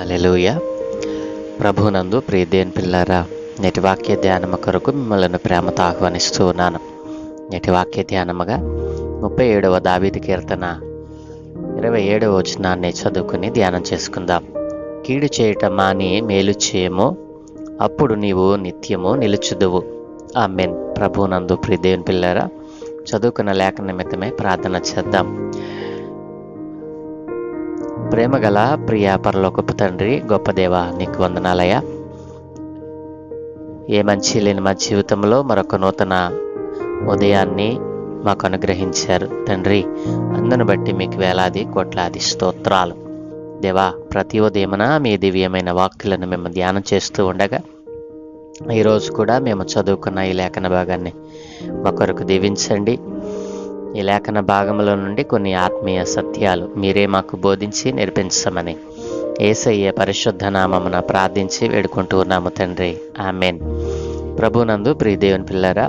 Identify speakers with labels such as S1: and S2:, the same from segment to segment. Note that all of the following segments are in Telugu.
S1: హల్లెలూయా. ప్రభునందు ప్రియదేవుని పిల్లారా, నేటి వాక్య ధ్యానము కొరకు మిమ్మల్ని ప్రేమతో ఆహ్వానిస్తూ ఉన్నాను. నేటి వాక్య ధ్యానముగా 37వ దావీదు కీర్తన 27వ వచనాన్ని చదువుకుని ధ్యానం చేసుకుందాం. కీడు చేయటం మాని మేలు చేయము, అప్పుడు నీవు నిత్యము నిలుచుదువు. ఆమేన్. ప్రభునందు ప్రియదేవుని పిల్లారా, చదువుకున్న లేఖ నిమిత్తమే ప్రార్థన చేద్దాం. ప్రేమగల ప్రియ పరలోకపు తండ్రి, గొప్ప దేవ, నీకు వందనాలయ్యా. ఏ మంచి లేని మా జీవితంలో మరొక నూతన ఉదయాన్ని మాకు అనుగ్రహించారు తండ్రి. అందును బట్టి మీకు వేలాది కోట్లాది స్తోత్రాలు దేవా. ప్రతి ఉదయమున మీ దివ్యమైన వాక్కులను మేము ధ్యానం చేస్తూ ఉండగా ఈరోజు కూడా మేము చదువుకున్న ఈ లేఖన భాగాన్ని మా కొరకు దీవించండి. ఈ లేఖన భాగంలో నుండి కొన్ని ఆత్మీయ సత్యాలు మీరే మాకు బోధించి నేర్పించమని యేసయ్య పరిశుద్ధ నామమున ప్రార్థించి వేడుకుంటూ ఉన్నాము తండ్రి. ఆమేన్. ప్రభునందు ప్రియదేవుని పిల్లరా,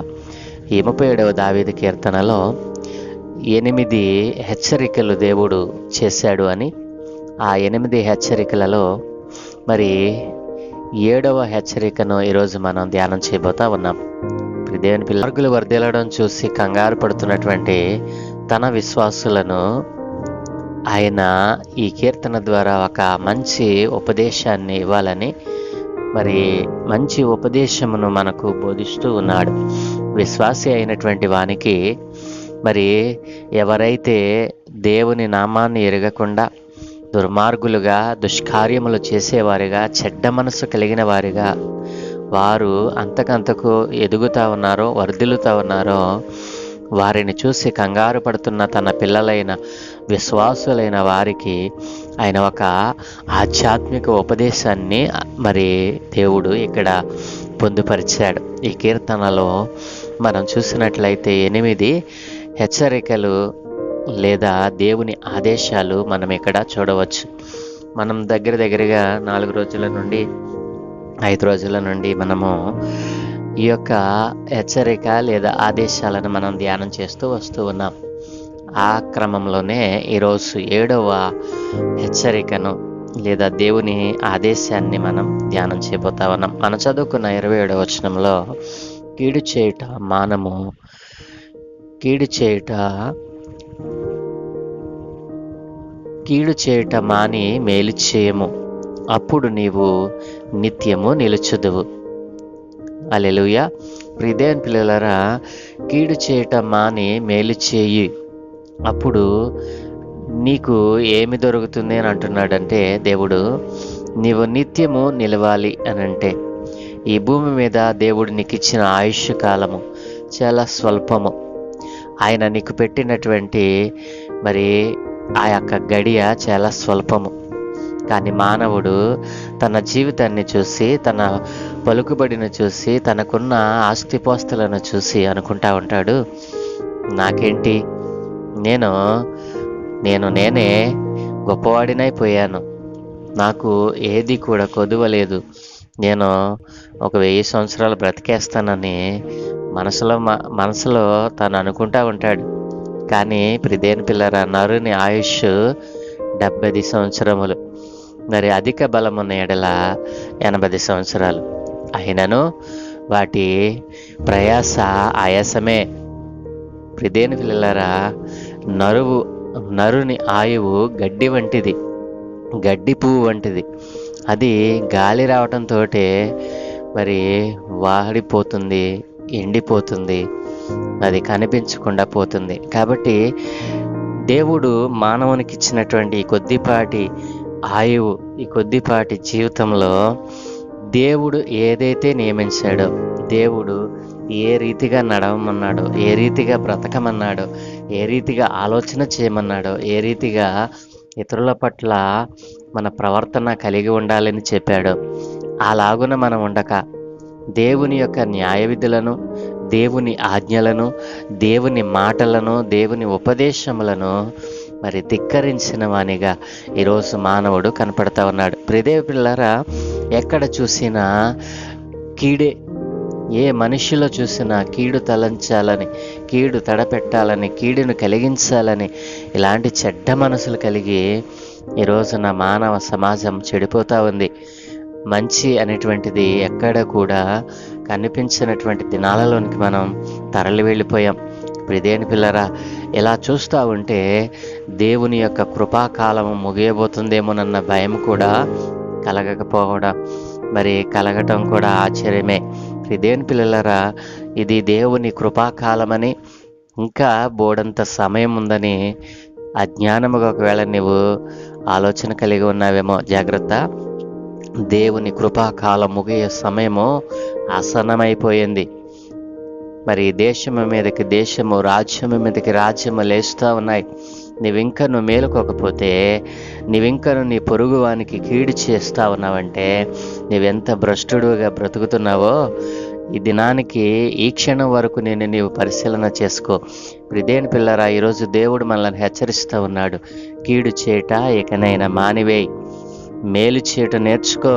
S1: ఈ 37వ దావీదు కీర్తనలో 8 హెచ్చరికలు దేవుడు చేశాడు అని, ఆ 8 హెచ్చరికలలో మరి 7వ హెచ్చరికను ఈరోజు మనం ధ్యానం చేయబోతా ఉన్నాం. దేవుని పిల్లలు వర్ధిల్లడం చూసి కంగారు పడుతున్నటువంటి తన విశ్వాసులను ఆయన ఈ కీర్తన ద్వారా ఒక మంచి ఉపదేశాన్ని ఇవ్వాలని, మరి మంచి ఉపదేశమును మనకు బోధిస్తూ ఉన్నాడు. విశ్వాసి అయినటువంటి వానికి మరి ఎవరైతే దేవుని నామాన్ని ఎరగకుండా దుర్మార్గులుగా, దుష్కార్యములు చేసేవారిగా, చెడ్డ మనసు కలిగిన వారిగా వారు అంతకంతకు ఎదుగుతూ ఉన్నారో, వర్ధిల్లుతూ ఉన్నారో, వారిని చూసి కంగారు పడుతున్న తన పిల్లలైన విశ్వాసులైన వారికి ఆయన ఒక ఆధ్యాత్మిక ఉపదేశాన్ని మరి దేవుడు ఇక్కడ పొందుపరిచాడు. ఈ కీర్తనలో మనం చూసినట్లయితే 8 హెచ్చరికలు లేదా దేవుని ఆదేశాలు మనం ఇక్కడ చూడవచ్చు. మనం దగ్గరగా 4 రోజుల నుండి 5 రోజుల నుండి మనము ఈ యొక్క హెచ్చరిక లేదా ఆదేశాలను మనం ధ్యానం చేస్తూ వస్తూ ఉన్నాం. ఆ క్రమంలోనే ఈరోజు 7వ హెచ్చరికను లేదా దేవుని ఆదేశాన్ని మనం ధ్యానం చేయబోతా ఉన్నాం. మనం చదువుకున్న 27వ వచనంలో కీడు చేయుట మానము, కీడు చేయుట మాని మేలు చేయము, అప్పుడు నీవు నిత్యము నిలుచుదువు. హల్లెలూయా. ప్రియదేవుని పిల్లలారా, కీడు చేయటం మాని మేలు చేయి, అప్పుడు నీకు ఏమి దొరుకుతుంది అని అంటున్నాడంటే దేవుడు, నీవు నిత్యము నిలవాలి అని అంటే ఈ భూమి మీద దేవుడు నీకు ఇచ్చిన ఆయుష్ కాలము చాలా స్వల్పము. ఆయన నీకు పెట్టినటువంటి మరి ఆ యొక్క గడియ చాలా స్వల్పము. కానీ మానవుడు తన జీవితాన్ని చూసి, తన పలుకుబడిని చూసి, తనకున్న ఆస్తిపాస్తులను చూసి అనుకుంటా ఉంటాడు, నాకేంటి, నేనే గొప్పవాడినైపోయాను, నాకు ఏది కూడా కొదువలేదు, నేను ఒక 1000 సంవత్సరాలు బ్రతికేస్తానని మనసులో తను అనుకుంటా ఉంటాడు. కానీ ప్రియదేవుని పిల్లరా, నరుని ఆయుష్ 70 సంవత్సరములు, మరి అధిక బలమున్న ఎడల 80 సంవత్సరాలు. అయినను వాటి ప్రయాస ఆయాసమే. ప్రియదేవుని పిల్లలారా, నరుని ఆయువు గడ్డి వంటిది, గడ్డి పువ్వు వంటిది. అది గాలి రావటంతో మరి వాడిపోతుంది, ఎండిపోతుంది, అది కనిపించకుండా పోతుంది. కాబట్టి దేవుడు మానవునికి ఇచ్చినటువంటి ఈ కొద్దిపాటి ఆయువు, ఈ కొద్దిపాటి జీవితంలో దేవుడు ఏదైతే నియమించాడో, దేవుడు ఏ రీతిగా నడవమన్నాడో, ఏ రీతిగా బ్రతకమన్నాడో, ఏ రీతిగా ఆలోచన చేయమన్నాడో, ఏ రీతిగా ఇతరుల పట్ల మన ప్రవర్తన కలిగి ఉండాలని చెప్పాడో, అలాగున మనం ఉండక దేవుని యొక్క న్యాయ విధులను, దేవుని ఆజ్ఞలను, దేవుని మాటలను, దేవుని ఉపదేశములను మరి ధిక్కరించిన వానిగా ఈరోజు మానవుడు కనపడతా ఉన్నాడు. ప్రియదేవ పిల్లరా, ఎక్కడ చూసినా కీడే. ఏ మనిషిలో చూసినా కీడు తలంచాలని, కీడు తడపెట్టాలని, కీడును కలిగించాలని ఇలాంటి చెడ్డ మనసులు కలిగి ఈ రోజున మానవ సమాజం చెడిపోతూ ఉంది. మంచి అనేటువంటిది ఎక్కడ కూడా కనిపించినటువంటి దినాలలోనికి మనం తరలి వెళ్ళిపోయాం. ప్రియదేని పిల్లరా, ఇలా చూస్తూ ఉంటే దేవుని యొక్క కృపాకాలం ముగియబోతుందేమోనన్న భయం కూడా కలగటం కూడా ఆశ్చర్యమే. ప్రియదేని పిల్లలరా, ఇది దేవుని కృపాకాలమని, ఇంకా బోడంత సమయం ఉందని అజ్ఞానముగా ఒకవేళ నీవు ఆలోచన కలిగి ఉన్నావేమో, జాగ్రత్త. దేవుని కృపాకాలం ముగియే సమయము ఆసన్నమైపోయింది. మరి దేశము మీదకి దేశము, రాజ్యము మీదకి రాజ్యము లేస్తూ ఉన్నాయి. నువ్వు మేలుకోకపోతే, నువ్వింకను నీ పొరుగువానికి కీడు చేస్తూ ఉన్నావంటే నువ్వెంత భ్రష్టుడుగా బ్రతుకుతున్నావో ఈ దినానికి, ఈ క్షణం వరకు నీవు పరిశీలన చేసుకో. ప్రియదేని పిల్లరా, ఈరోజు దేవుడు మనల్ని హెచ్చరిస్తూ ఉన్నాడు. కీడు చేయట ఇకనైనా మానివేయి, మేలు చేయటం నేర్చుకో.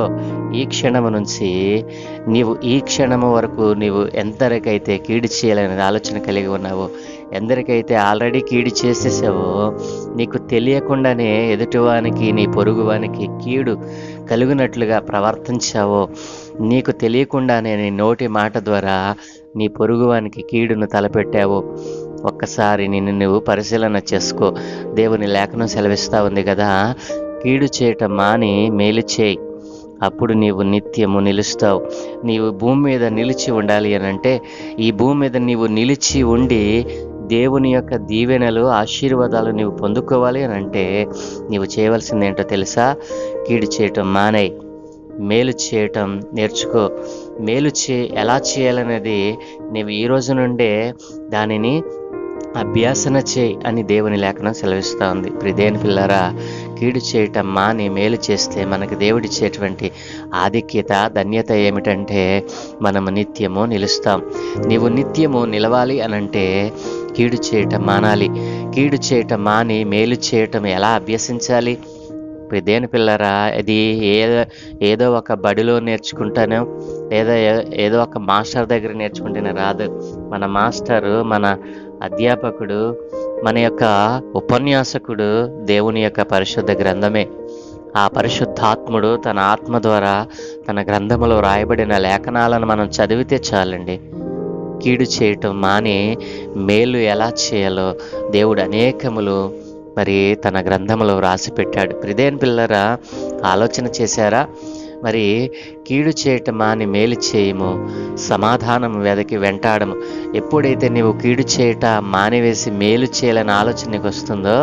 S1: ఈ క్షణము నుంచి ఈ క్షణము వరకు ఎందరికైతే కీడు చేయాలనే ఆలోచన కలిగి ఉన్నావో, ఎందరికైతే ఆల్రెడీ కీడు చేసేసావో, నీకు తెలియకుండానే ఎదుటివానికి, నీ పొరుగువానికి కీడు కలుగునట్లుగా ప్రవర్తించావో, నీకు తెలియకుండానే నీ నోటి మాట ద్వారా నీ పొరుగువానికి కీడును తలపెట్టావో, ఒక్కసారి నువ్వు పరిశీలన చేసుకో. దేవుని లేఖనం సెలవిస్తూ ఉంది కదా, కీడు చేయటం మాని మేలు చేయి, అప్పుడు నీవు నిత్యము నిలుస్తావు. నీవు భూమి మీద నిలిచి ఉండాలి అనంటే, ఈ భూమి మీద నీవు నిలిచి ఉండి దేవుని యొక్క దీవెనలు, ఆశీర్వాదాలు నీవు పొందుకోవాలి అనంటే నీవు చేయవలసింది ఏంటో తెలుసా? కీడు చేయటం మానేయి, మేలు చేయటం నేర్చుకో. ఎలా చేయాలనేది నీవు ఈ రోజు నుండే దానిని అభ్యాసన చేయి అని దేవుని లేఖనం సెలవిస్తూ ఉంది. ప్రియదేని పిల్లరా, కీడు చేయటం మాని మేలు చేస్తే మనకు దేవుడిచ్చేటువంటి ఆధిక్యత, ధన్యత ఏమిటంటే మనము నిత్యము నిలుస్తాం. నీవు నిత్యము నిలవాలి అనంటే కీడు చేయటం మానాలి. కీడు చేయటం మాని మేలు చేయటం ఎలా అభ్యసించాలి? ప్రియదేని పిల్లరా, ఇది ఏదో ఒక బడిలో నేర్చుకుంటానో, లేదా ఏదో ఒక మాస్టర్ దగ్గర నేర్చుకుంటేనే రాదు. మన మాస్టరు, మన అధ్యాపకుడు, మన యొక్క ఉపన్యాసకుడు దేవుని యొక్క పరిశుద్ధ గ్రంథమే. ఆ పరిశుద్ధాత్ముడు తన ఆత్మ ద్వారా తన గ్రంథములో రాయబడిన లేఖనాలను మనం చదివితే చాలండి. కీడు చేయటం మాని మేలు ఎలా చేయాలో దేవుడు అనేకములు తన గ్రంథములో రాసి పెట్టాడు. ప్రియదేని పిల్లరా, ఆలోచన చేశారా? కీడు చేయటం మాని మేలు చేయము, సమాధానం వెదకి వెంటాడము. ఎప్పుడైతే నీవు కీడు చేయట మానివేసి మేలు చేయాలని ఆలోచన నీకు వస్తుందో,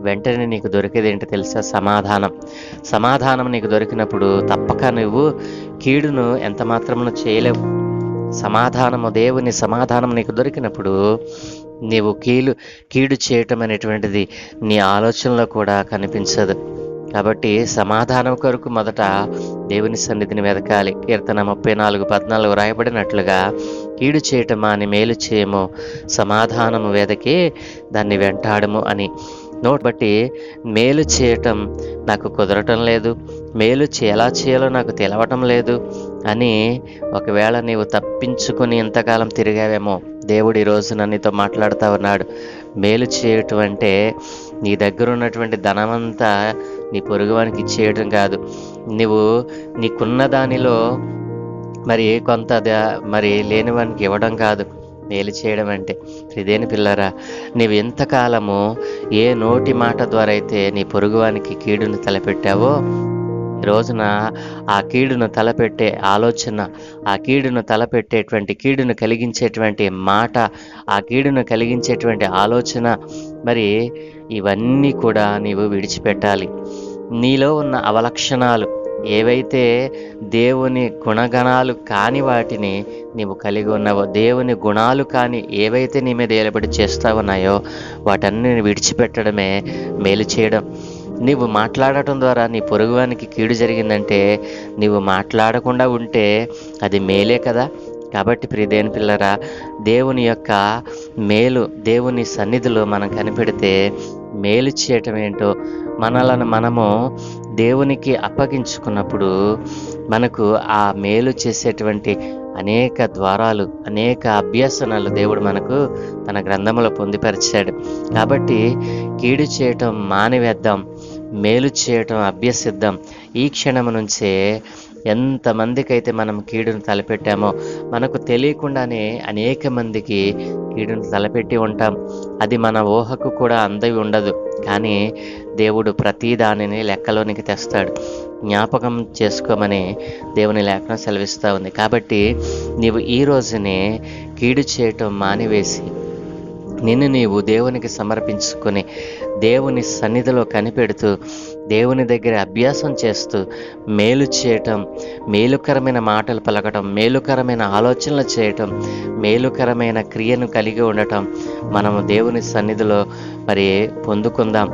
S1: వెంటనే నీకు దొరికేది ఏంటో తెలుసా? సమాధానం నీకు దొరికినప్పుడు తప్పక నువ్వు కీడును ఎంత మాత్రమును చేయలేవు. దేవుని సమాధానం నీకు దొరికినప్పుడు నీవు కీడు చేయటం అనేటువంటిది నీ ఆలోచనలో కూడా కనిపించదు. కాబట్టి సమాధానం కొరకు మొదట దేవుని సన్నిధిని వెతకాలి. కీర్తన 34:14 రాయబడినట్లుగా, కీడు చేయటం మాని మేలు చేయము, సమాధానము వెదకి దాన్ని వెంటాడము అని. బట్టి మేలు చేయటం నాకు కుదరటం లేదు, మేలు ఎలా చేయాలో నాకు తెలవటం లేదు అని ఒకవేళ నీవు తప్పించుకుని ఎంతకాలం తిరిగావేమో, దేవుడు ఈరోజు నన్నుతో మాట్లాడుతూ ఉన్నాడు. మేలు చేయటం అంటే నీ దగ్గర ఉన్నటువంటి ధనమంతా నీ పొరుగువానికి ఇచ్చేయడం కాదు. నువ్వు నీకున్న దానిలో కొంత లేనివానికి ఇవ్వడం కాదు మేలు చేయడం అంటే. ఇదేని పిల్లరా, నీవు ఎంతకాలము ఏ నోటి మాట ద్వారా అయితే నీ పొరుగువానికి కీడును తలపెట్టావో, ఈ రోజున ఆ కీడును తలపెట్టే ఆలోచన, ఆ కీడును తలపెట్టేటువంటి, కీడును కలిగించేటువంటి మాట, ఆ కీడును కలిగించేటువంటి ఆలోచన, ఇవన్నీ కూడా నీవు విడిచిపెట్టాలి. నీలో ఉన్న అవలక్షణాలు ఏవైతే దేవుని గుణగణాలు కాని వాటిని నీవు కలిగి ఉన్నావో, దేవుని గుణాలు కాని ఏవైతే నీ మీద ఏలబడి చేస్తా ఉన్నాయో వాటన్నిటిని విడిచిపెట్టడమే మేలు చేయడం. నీవు మాట్లాడటం ద్వారా నీ పొరుగువానికి కీడు జరిగిందంటే నీవు మాట్లాడకుండా ఉంటే అది మేలే కదా. కాబట్టి ప్రియదేని పిల్లరా, దేవుని యొక్క మేలు, దేవుని సన్నిధిలో మనం కనిపెడితే మేలు చేయటం ఏంటో, మనము దేవునికి అప్పగించుకున్నప్పుడు మనకు ఆ మేలు చేసేటువంటి అనేక ద్వారాలు, అనేక అభ్యసనాలు దేవుడు మనకు తన గ్రంథంలో పొందుపరిచాడు. కాబట్టి కీడు చేయటం మానివేద్దాం, మేలు చేయటం అభ్యసిద్దాం. ఈ క్షణం నుంచే ఎంతమందికైతే మనం కీడును తలపెట్టామో మనకు తెలియకుండానే అనేక మందికి కీడును తలపెట్టి ఉంటాం. అది మన ఊహకు కూడా అందవి ఉండదు. కానీ దేవుడు ప్రతి దానిని లెక్కలోనికి తెస్తాడు. జ్ఞాపకం చేసుకోమని దేవుని లేఖనం సెలవిస్తూ ఉంది. కాబట్టి నీవు ఈ రోజునే కీడు చేయటం మానివేసి నిన్ను నీవు దేవునికి సమర్పించుకొని దేవుని సన్నిధిలో కనిపెడుతూ దేవుని దగ్గర అభ్యాసం చేస్తూ మేలు చేయటం, మేలుకరమైన మాటలు పలకటం, మేలుకరమైన ఆలోచనలు చేయటం, మేలుకరమైన క్రియను కలిగి ఉండటం మనము దేవుని సన్నిధిలో మరి పొందుకుందాం.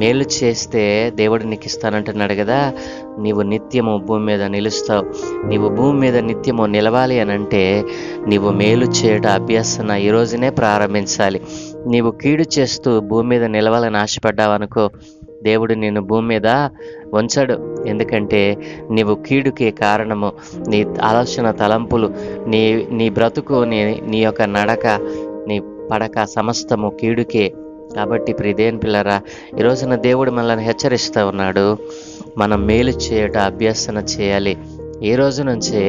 S1: మేలు చేస్తే దేవుడు నీకు ఇస్తానంటున్నాడు కదా. నీవు నిత్యము భూమి మీద నిలుస్తావు. నీవు భూమి మీద నిత్యము నిలవాలి అని అంటే నీవు మేలు చేయట అభ్యాసన ఈ రోజునే ప్రారంభించాలి. నీవు కీడు చేస్తూ భూమి మీద నిలవాలని ఆశపడ్డావనుకో, దేవుడు నిన్ను భూమి మీద ఉంచడు. ఎందుకంటే నీవు కీడుకే కారణము. నీ ఆలోచన, తలంపులు, నీ బ్రతుకు, నీ యొక్క నడక, నీ పడక సమస్తము కీడుకే. కాబట్టి ప్రియదేవుని పిల్లరా, ఈరోజున దేవుడు మనల్ని హెచ్చరిస్తూ ఉన్నాడు. మనం మేలు చేయట అభ్యసన చేయాలి. ఈ రోజు నుంచే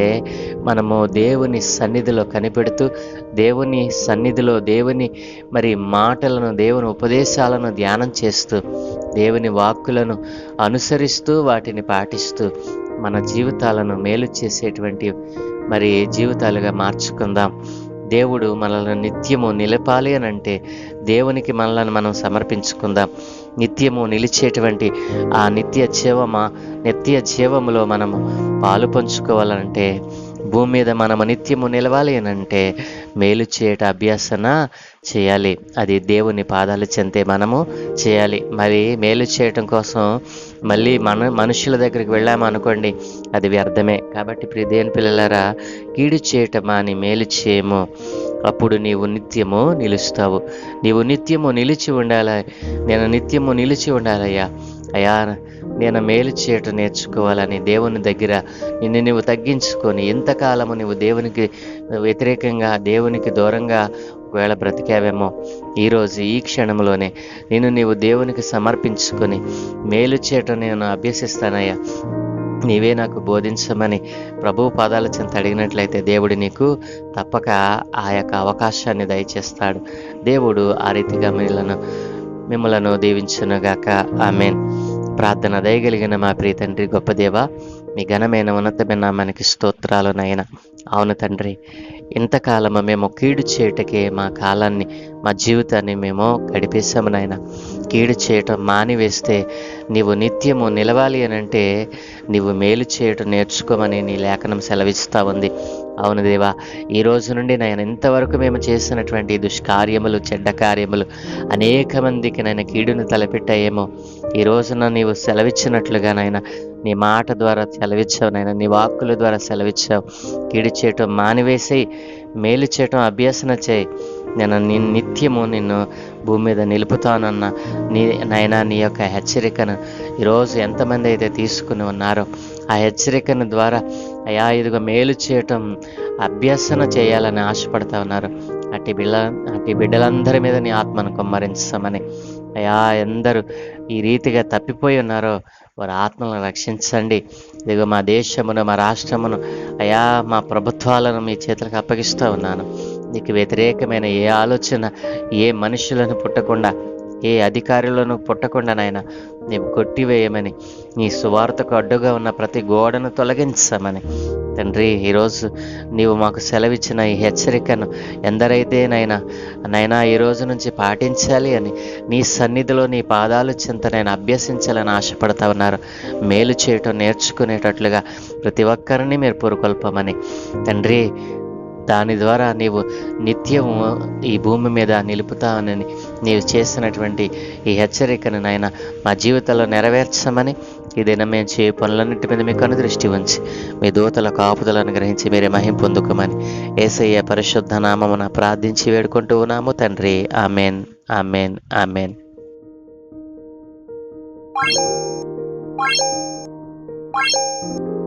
S1: మనము దేవుని సన్నిధిలో కనిపెడుతూ దేవుని సన్నిధిలో దేవుని మరి మాటలను, దేవుని ఉపదేశాలను ధ్యానం చేస్తూ దేవుని వాక్కులను అనుసరిస్తూ వాటిని పాటిస్తూ మన జీవితాలను మేలు చేసేటువంటి మరి జీవితాలుగా మార్చుకుందాం. దేవుడు మనల్ని నిత్యము నిలపాలి అని అంటే దేవునికి మనల్ని మనం సమర్పించుకుందాం. నిత్యము నిలిచేటువంటి ఆ నిత్య జీవములో మనము పాలు పంచుకోవాలంటే, భూమి మీద మనము నిత్యము నిలవాలి అని అంటే మేలు చేయట అభ్యాసన చేయాలి. అది దేవుని పాదాలు చెంతే మనము చేయాలి. మరి మేలు చేయటం కోసం మళ్ళీ మనుషుల దగ్గరికి వెళ్ళామనుకోండి, అది వ్యర్థమే. కాబట్టి ప్రియ దేవుని పిల్లలారా, కీడు చేయటం అని మేలు చేయము. అప్పుడు నీవు నిత్యము నిలుస్తావు. నీవు నిత్యము నిలిచి ఉండాలి. నేను నిత్యము నిలిచి ఉండాలయ్యా. అయ్యా, నేను మేలు చేయటం నేర్చుకోవాలని దేవుని దగ్గర నిన్ను నువ్వు తగ్గించుకొని, ఇంతకాలము నువ్వు దేవునికి వ్యతిరేకంగా, దేవునికి దూరంగా ఒకవేళ బ్రతికావేమో, ఈరోజు ఈ క్షణంలోనే నిన్ను నీవు దేవునికి సమర్పించుకొని మేలు చేయటం నేను అభ్యసిస్తానయ్యా, నీవే నాకు బోధించమని ప్రభు పాదాల చెంత అడిగినట్లయితే దేవుడు నీకు తప్పక ఆ యొక్క అవకాశాన్ని దయచేస్తాడు. దేవుడు ఆ రీతిగా మిమ్మలను దీవించునుగాక. ఆమేన్. ప్రార్థన. దయగలిగిన మా ప్రియ తండ్రి, గొప్ప దేవ, మీ ఘనమైన ఉన్నతమైన నామానికి స్తోత్రాలు నాయన. అవును తండ్రి, ఇంతకాలము మేము కీడు చేయటకే మా కాలాన్ని, మా జీవితాన్ని మేము గడిపేశాము నాయన. కీడు చేయటం మానివేస్తే నీవు నిత్యము నిలవాలి అని అంటే నీవు మేలు చేయటం నేర్చుకోమని నీ లేఖనం సెలవిస్తూ ఉంది. అవును దేవా, ఈ రోజు నుండి నాయన ఇంతవరకు మేము చేసినటువంటి దుష్కార్యములు, చెడ్డ కార్యములు అనేక మందికి నాయన కీడును తలపెట్టాయేమో, ఈ రోజున నీవు సెలవిచ్చినట్లుగా నాయన నీ మాట ద్వారా సెలవిచ్చావు నాయన, నీ వాక్కుల ద్వారా సెలవిచ్చావు. కీడు చేయటం మానివేసి మేలు చేయటం అభ్యసన చేయి. నేను నిత్యము నిన్ను భూమి మీద నిలుపుతానన్న నాయన నీ యొక్క హెచ్చరికను ఈరోజు ఎంతమంది అయితే తీసుకుని ఉన్నారో ఆ హెచ్చరికను ద్వారా అయా ఇదిగో మేలు చేయటం అభ్యసన చేయాలని ఆశపడతా ఉన్నారు. అట్టి బిడ్డలందరి మీద నీ ఆత్మను కుమ్మరించమని అయా, ఎందరూ ఈ రీతిగా తప్పిపోయి ఉన్నారో వారి ఆత్మలను రక్షించండి. ఇదిగో మా దేశమును, మా రాష్ట్రమును, అయా మా ప్రభుత్వాలను మీ చేతులకు అప్పగిస్తూ ఉన్నాను. నీకు వ్యతిరేకమైన ఏ ఆలోచన, ఏ మనుషులను పుట్టకుండా, ఏ అధికారులను పుట్టకుండా నాయన నీవు కొట్టివేయమని, నీ సువార్తకు అడ్డుగా ఉన్న ప్రతి గోడను తొలగించమని తండ్రి, ఈరోజు నీవు మాకు సెలవిచ్చిన ఈ హెచ్చరికను ఎందరైతే నైనా ఈ రోజు నుంచి పాటించాలి అని నీ సన్నిధిలో నీ పాదాలు చెంత నేను అభ్యసించాలని ఆశపడతా ఉన్నారు. మేలు చేయటం నేర్చుకునేటట్లుగా ప్రతి ఒక్కరిని మీరు పురుకొల్పమని తండ్రి, దాని ద్వారా నీవు నిత్యము ఈ భూమి మీద నిలుపుతావనని నీవు చేసినటువంటి ఈ హెచ్చరికను నాయన మా జీవితంలో నెరవేర్చమని, ఈ దినం మేము చేయ పనులన్నింటి మీద మీకు అనుదృష్టి ఉంచి మీ దూతల కాపుదలను గ్రహించి మీరే మహిమ పొందుకోమని యేసయ్య పరిశుద్ధ నామమున ప్రార్థించి వేడుకుంటూ ఉన్నాము తండ్రి. Amen, amen, amen.
S2: Bye.